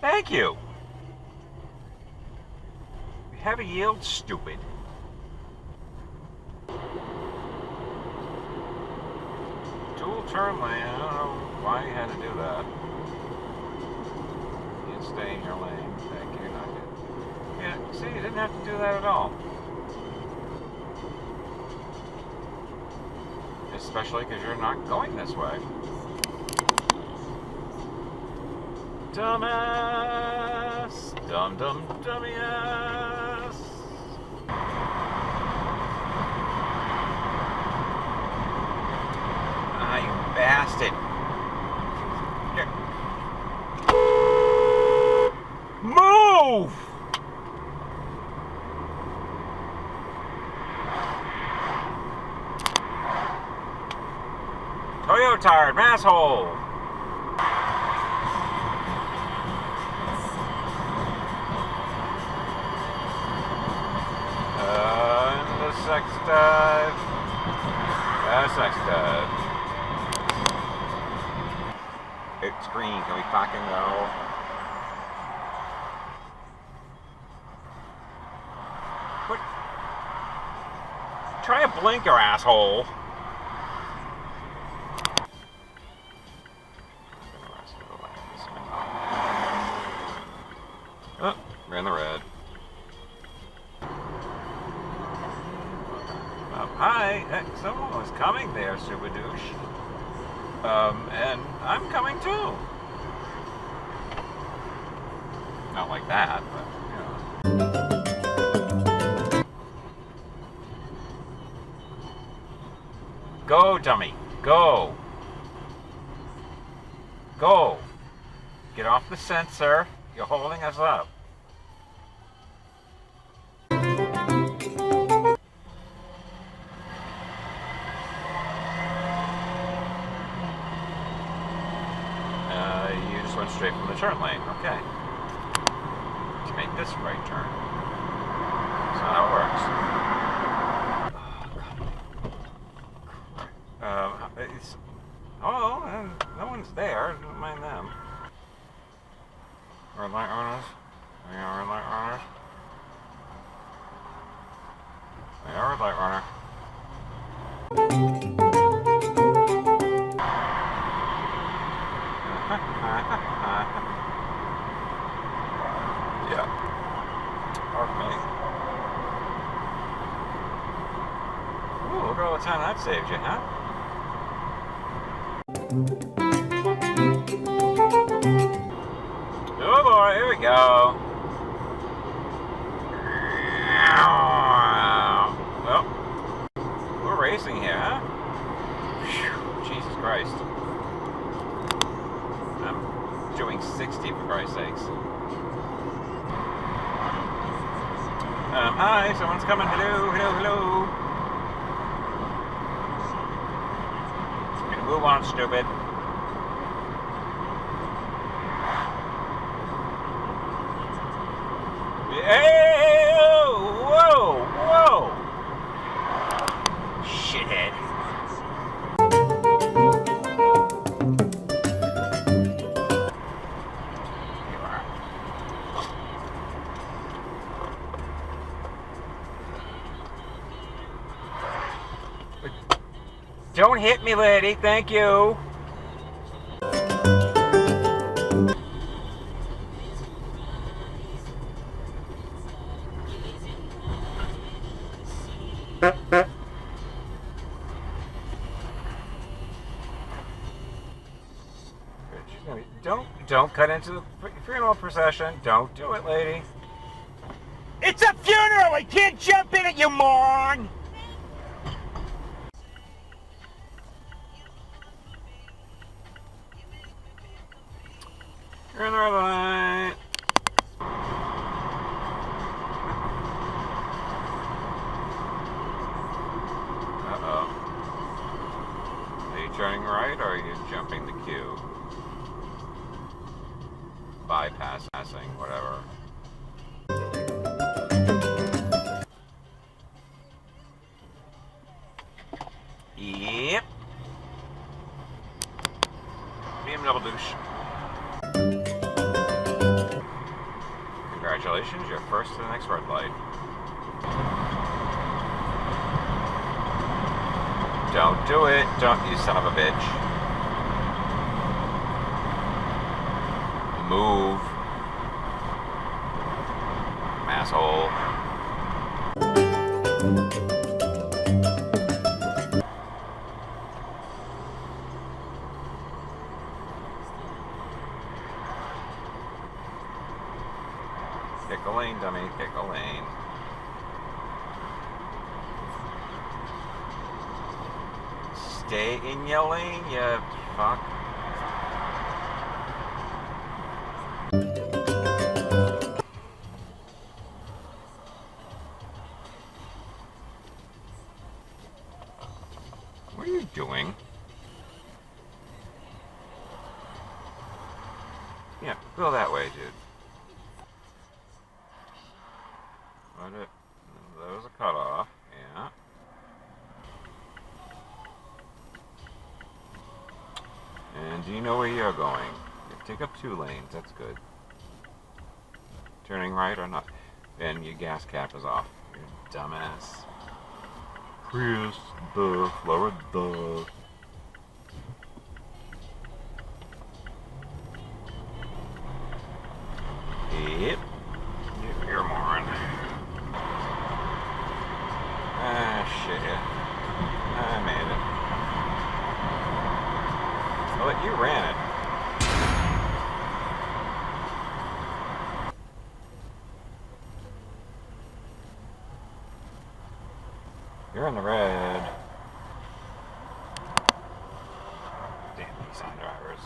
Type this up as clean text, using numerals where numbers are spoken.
Thank you. Heavy yield, stupid. Dual turn lane. I don't know why you had to do that. You stay in your lane. Thank you. Not good. Yeah, see, you didn't have to do that at all. Especially because you're not going this way. Dumbass! Dum dum dummy ass! Ah, you bastard! Here. Move! Toyo tired, asshole! Sex dive. Sex dive. It's green. Can we fucking go? What? Try a blinker, asshole. Oh, we're in the red. Hi, someone was coming there, Super Douche. And I'm coming too. Not like that, but, you know. Go, dummy. Go. Go. Get off the sensor. You're holding us up. Went straight from the turn lane. Okay. To make this right turn. That's not how it works. No one's there. Don't mind them. Red light runners. Yeah, red light runners. Yeah, red light runner. Yeah. Pardon me. Ooh, look at all the time that saved you, huh? Oh boy, here we go. Well, we're racing here, huh? Whew, Jesus Christ. I'm doing 60 for Christ's sakes. Hi, someone's coming. Hello, hello, hello. Gonna move on, stupid. Hey, whoa, whoa. Shithead. Don't hit me, lady. Thank you. Don't cut into the funeral procession. Don't do it, lady. It's a funeral! I can't jump in it, you moron! You're in the red light. Uh-oh. Are you turning right or are you jumping the queue? Bypassing, whatever. Yep. conditions, you're first to the next red light. Don't do it. Don't, you son of a bitch. Move. Asshole. Pick a lane, dummy. Pick a lane. Stay in your lane, you fuck. What are you doing? Yeah, go that way, dude. There was a cutoff, yeah. And do you know where you're going? Take up 2 lanes, that's good. Turning right or not? And your gas cap is off. You dumbass. Prius, the Florida. Yep. You're a moron. Ah, shit. I made it. Well, you ran it. You're in the red. Damn these drivers.